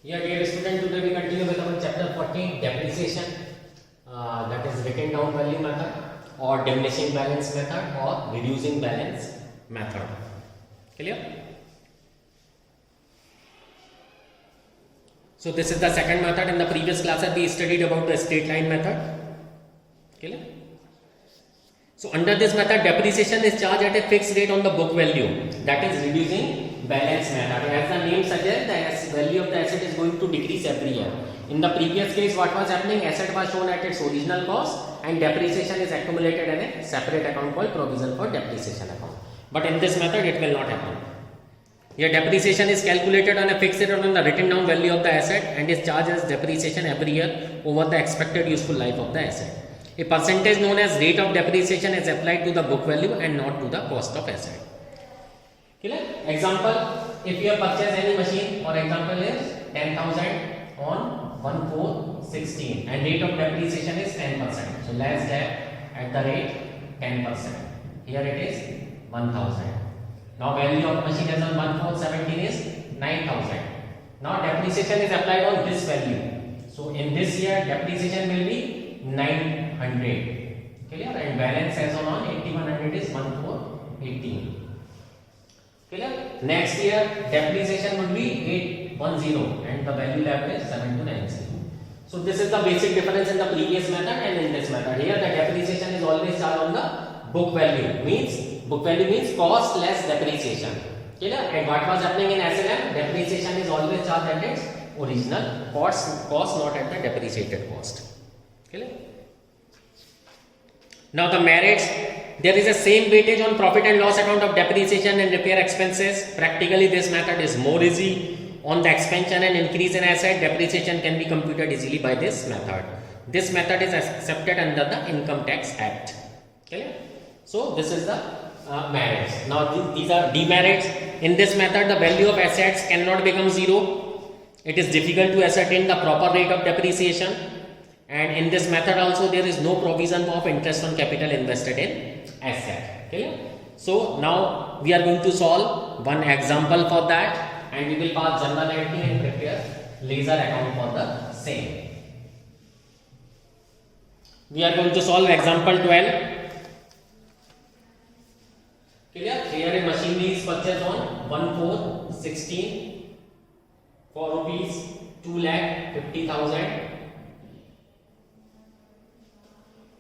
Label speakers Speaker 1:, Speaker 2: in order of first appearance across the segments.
Speaker 1: Yeah, dear student, today we continue with our chapter 14, depreciation. That is written down value method, or diminishing balance method, or reducing balance method. Clear? So this is the second method. In the previous class we studied about the straight line method. Clear? So under this method, depreciation is charged at a fixed rate on the book value. That is reducing balance method. As the name suggests, the value of the asset is going to decrease every year. In the previous case, what was happening? Asset was shown at its original cost and depreciation is accumulated in a separate account called provision for depreciation account. But in this method, it will not happen. Here depreciation is calculated on a fixed rate on the written down value of the asset and is charged as depreciation every year over the expected useful life of the asset. A percentage known as rate of depreciation is applied to the book value and not to the cost of asset. Clear? Example, if you have purchased any machine, for example is 10,000 on 1/4/16 and rate of depreciation is 10%. So let's get at the rate 10%. Here it is 1,000. Now value of machine as on 1/4/17 is 9,000. Now depreciation is applied on this value. So in this year depreciation will be 900. Clear? And balance as on 8100 is 1/4/18. Clear? Next year depreciation would be 810 and the value left is 7290. So this is the basic difference in the previous method and in this method. Here the depreciation is always charged on the book value. Book value means cost less depreciation. Clear? And what was happening in SLM? Depreciation is always charged at its original cost, not at the depreciated cost. Clear? Now the merits, there is a same weightage on profit and loss account of depreciation and repair expenses. Practically this method is more easy. On the expansion and increase in asset, depreciation can be computed easily by this method. This method is accepted under the Income Tax Act. Clear? So this is the merits. Now these are demerits. In this method the value of assets cannot become zero. It is difficult to ascertain the proper rate of depreciation. And in this method also there is no provision of interest on capital invested in asset. Clear? So now we are going to solve one example for that and we will pass journal entry and prepare ledger account for the same. We are going to solve example 12. Clear? Here a machinery is purchased on 1/4/16 for rupees 2,50,000.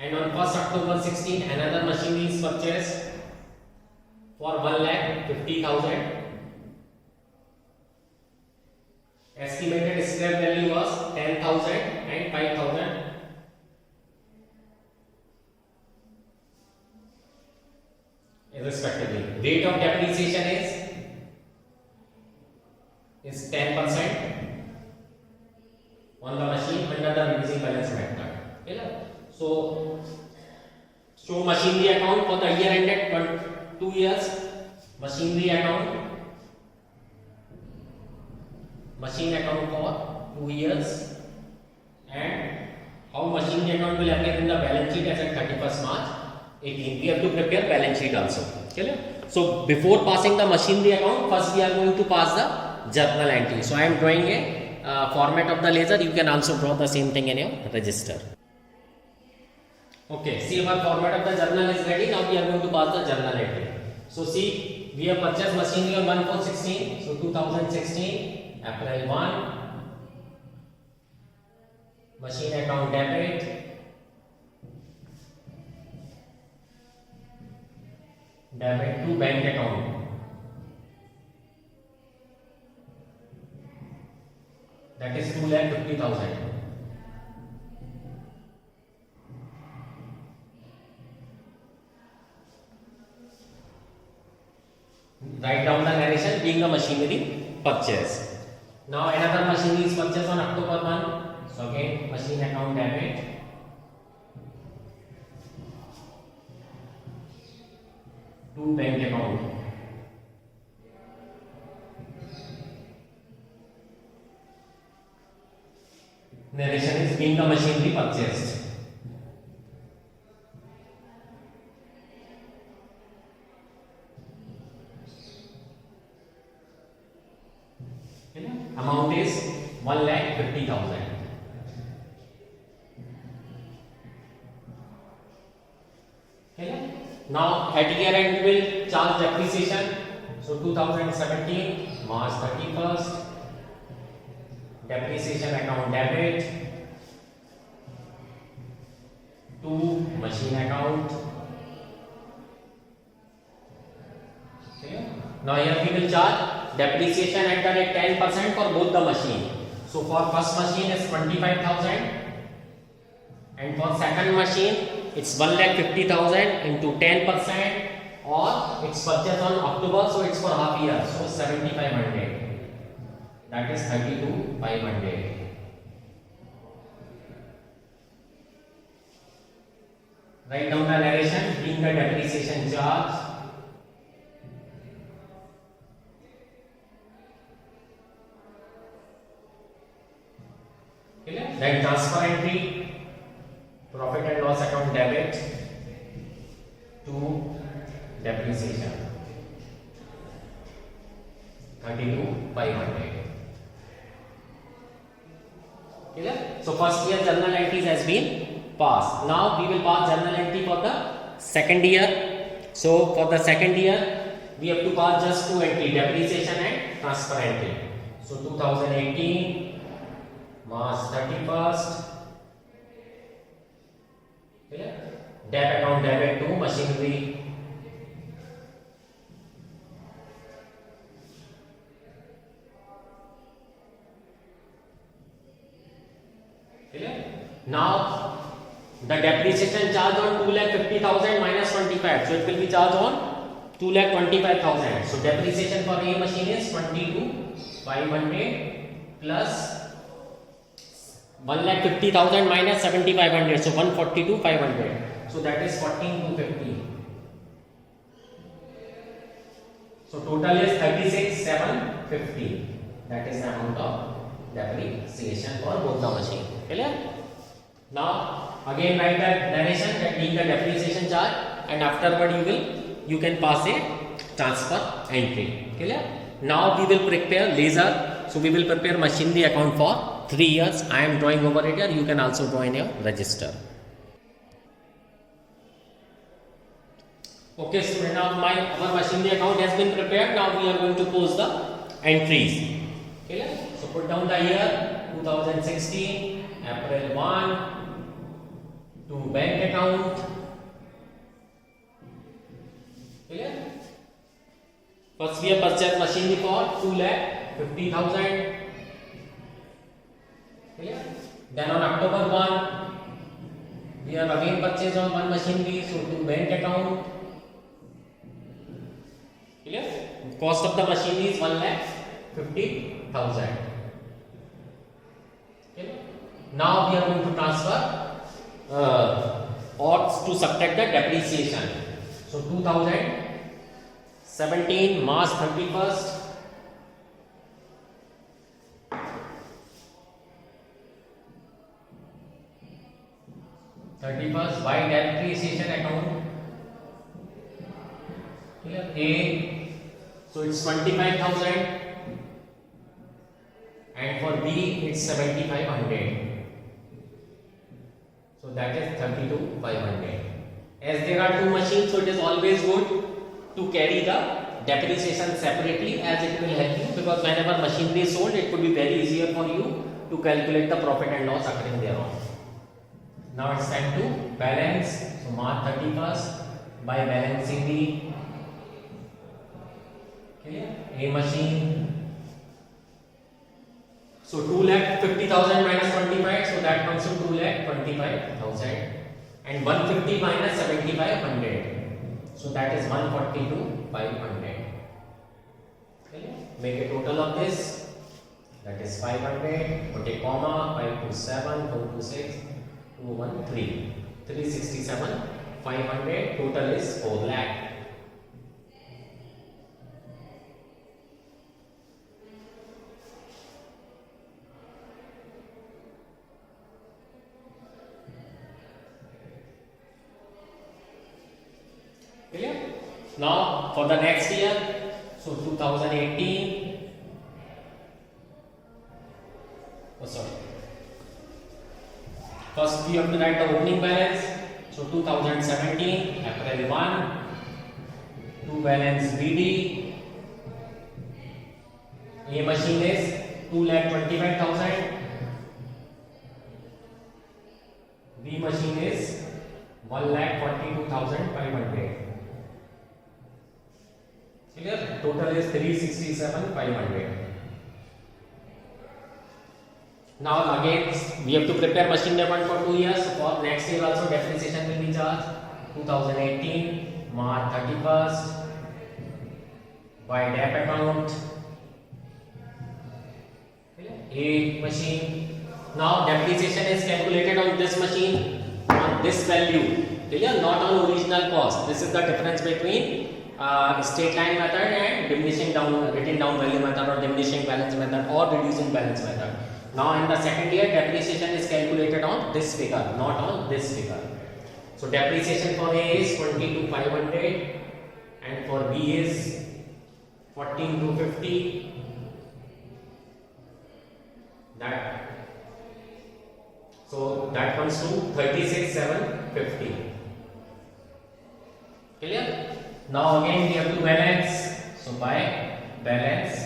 Speaker 1: And on 1st October 16 another machinery is purchased for 1,50,000. Estimated scrap value was 10,000 and 5,000. Respectively. Rate of depreciation is 10% on the machine under the reducing balance method. Okay? So show machinery account for the year ended 2 years. Machinery account for 2 years and how machinery account will appear in the balance sheet as at 31st March 18. We have to prepare balance sheet also. Clear? So before passing the machinery account, first we are going to pass the journal entry. So I am drawing a format of the ledger. You can also draw the same thing in your register. Okay, see our format of the journal is ready. Now we are going to pass the journal entry. So see, we have purchased machinery on 1/4/16. So 2016, April 1, machine account debit, to bank account. That is 2,50,000. Write down the narration being the machinery purchase. Now another machinery is purchased on October 1. So again machine account debit to bank account. Narration is being the machinery purchased. Amount is 1,50,000. Okay. Now at year end we will charge depreciation. So 2017 March 31st, depreciation account debit to machine account. Okay. Now here we will charge depreciation at the rate 10% for both the machine. So for first machine is 25,000 and for second machine it's 1,50,000 into 10%, or it's purchased on October, so it's for half year, so 7,500. That is 32,500. Write down the narration, being the depreciation charge. Then transfer entry, profit and loss account debit to depreciation 32,500. Clear? So first year journal entries has been passed. Now we will pass journal entry for the second year. So for the second year we have to pass just two entry, depreciation and transfer entry. So 2018 March 31st. Clear? Debt account debit to machinery. Clear? Now the depreciation charge on 2,50,000 minus 25, so it will be charged on 2,25,000. So depreciation for a machine is 22,500 plus 1,50,000 minus 7,500, so 142,500. So that is 14,250. So total is 36,750. That is the amount of depreciation for both the machine. Clear? Now again write the narration, that being the depreciation charge, and afterward you can pass a transfer entry. Clear? Now we will prepare laser. So we will prepare machinery account for 3 years. I am drawing over it here. You can also draw in your register. Okay, student. Now our machinery account has been prepared. Now we are going to post the entries. Clear? So put down the year 2016, April 1 to bank account. Clear? First we have purchased machinery for 2,50,000. Clear? Then on October 1 we have again purchased on one machinery, so to bank account. Clear? Cost of the machinery is 1,50,000. Okay. Now we are going to transfer or to subtract the depreciation. So 2017 March 31st. By depreciation account. Clear? A, so it's 25,000, and for B it's 7,500. So that is 32,500. As there are two machines, so it is always good to carry the depreciation separately, as it will help you, because whenever machinery is sold, it could be very easier for you to calculate the profit and loss occurring thereon. Now it's time to balance. So March 31st by balancing the A machine. So 2,50,000 minus 25, so that comes to 2,25,000, and 150 minus 7,500, so that is 142,500. Make a total of this, that is 500. Put a comma, 527, 426. 213, 367, 500. Total is 4 lakh. Clear? Now for the next year, so 2018. First we have to write the opening balance. So 2017 April 1, to balance BD. A machine is 2,25,000. B machine is 1,42,500. Clear? Total is 367,500. Now again we have to prepare machine demand for 2 years. For next year also depreciation will be charged. 2018 March 31st by debt account. A machine. Now depreciation is calculated on this machine on this value. Clear? Not on original cost. This is the difference between straight line method and diminishing down written down value method, or diminishing balance method, or reducing balance method. Now in the second year depreciation is calculated on this figure, not on this figure. So depreciation for A is 22,500 and for B is 14,250. So that comes to 36,750. Clear? Now again we have to balance. So by balance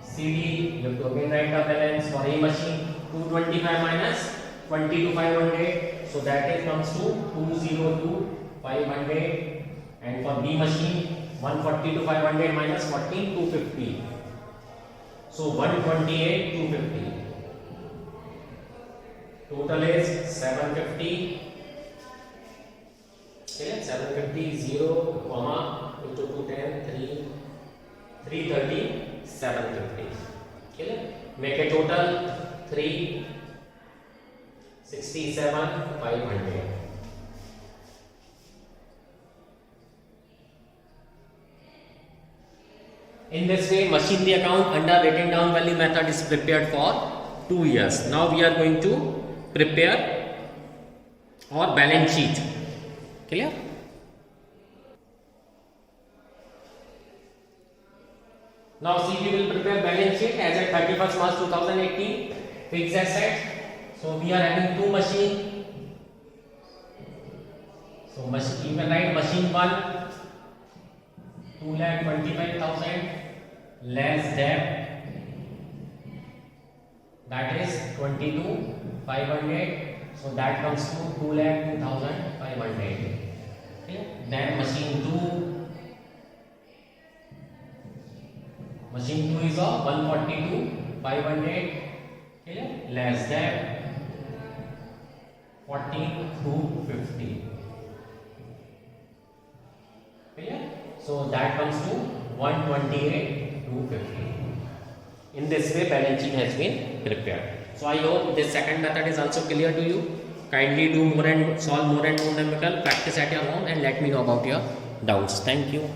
Speaker 1: CD, you have to again write the balance for A machine. 225 minus 22,500. So that is comes to 202,500. And for B machine 142,500 minus 14,250. So 128,250. Total is 750. Okay, 750 0, 2 to 10 3 330 750. Okay, make a total 367,500. In this way, machinery account under written down value method is prepared for 2 years. Now we are going to prepare our balance sheet. Clear? Now see, we will prepare balance sheet as at 31st March 2018. Fixed assets. So we are having 2 machine. So you can write machine 1 2,25,000 less debt, that is 22,500. So that comes to 2,02,500. Okay. Then machine 2 is of 142,500. Okay. Less debt 14,250. Okay. So that comes to 128,250. In this way balance sheet has been prepared. So I hope this second method is also clear to you. Kindly do more and solve more and more numerical, practice at your home, and let me know about your doubts. Thank you.